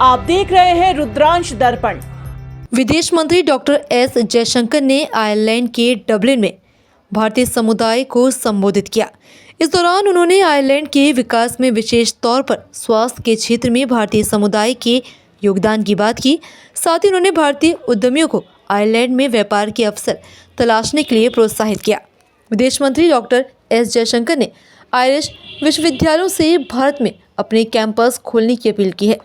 आप देख रहे हैं रुद्रांश दर्पण। विदेश मंत्री डॉक्टर एस जयशंकर ने आयरलैंड के डबलिन में भारतीय समुदाय को संबोधित किया। इस दौरान उन्होंने आयरलैंड के विकास में विशेष तौर पर स्वास्थ्य के क्षेत्र में भारतीय समुदाय के योगदान की बात की। साथ ही उन्होंने भारतीय उद्यमियों को आयरलैंड में व्यापार के अवसर तलाशने के लिए प्रोत्साहित किया। विदेश मंत्री डॉक्टर एस जयशंकर ने आयरिश विश्वविद्यालयों से भारत में अपने कैंपस खोलने की अपील की है।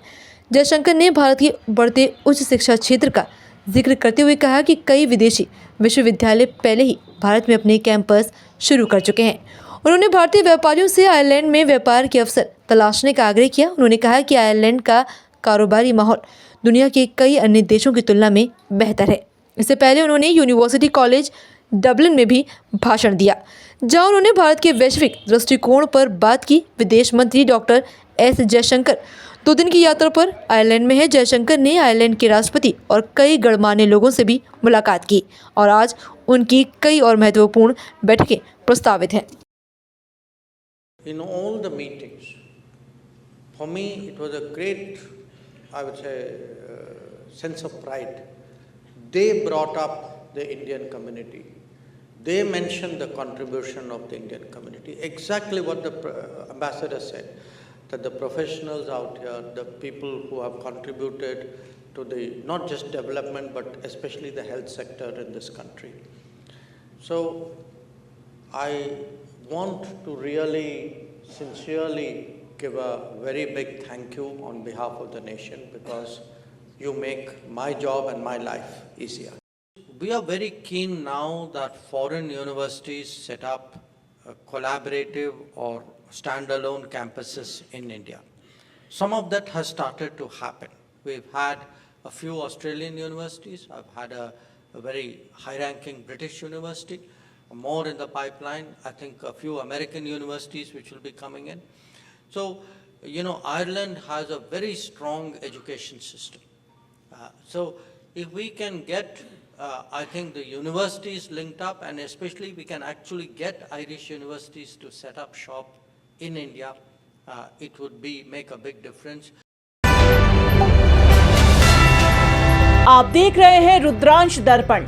जयशंकर ने भारत के बढ़ते उच्च शिक्षा क्षेत्र का जिक्र करते हुए कहा कि कई विदेशी विश्वविद्यालय पहले ही भारत में अपने कैंपस शुरू कर चुके हैं। उन्होंने भारतीय व्यापारियों से आयरलैंड में व्यापार के अवसर तलाशने का आग्रह किया। उन्होंने कहा कि आयरलैंड का कारोबारी माहौल दुनिया के कई अन्य देशों की तुलना में बेहतर है। इससे पहले उन्होंने यूनिवर्सिटी कॉलेज डबलिन में भी भाषण दिया, जहां उन्होंने भारत के वैश्विक दृष्टिकोण पर बात की। विदेश मंत्री डॉक्टर एस जयशंकर 2 दिन की यात्रा पर आयरलैंड में है। जयशंकर ने आयरलैंड के राष्ट्रपति और कई गणमान्य लोगों से भी मुलाकात की और आज उनकी कई और महत्वपूर्ण बैठकें प्रस्तावित हैं। In all the meetings, for me it was a great, I would say, sense of pride. They brought up the Indian community. They mentioned the contribution of the Indian community. Exactly what the ambassador said, that the professionals out here, the people who have contributed to the not just development but especially the health sector in this country. So I want to really sincerely give a very big thank you on behalf of the nation, because you make my job and my life easier. We are very keen now that foreign universities set up collaborative or standalone campuses in India. Some of that has started to happen. We've had a few Australian universities. I've had a very high-ranking British university. More in the pipeline. I think a few American universities which will be coming in. So, Ireland has a very strong education system. So if we can get, I think, the universities linked up, and especially we can actually get Irish universities to set up shop in India, it would make a big difference. आप देख रहे हैं रुद्रांश दर्पण।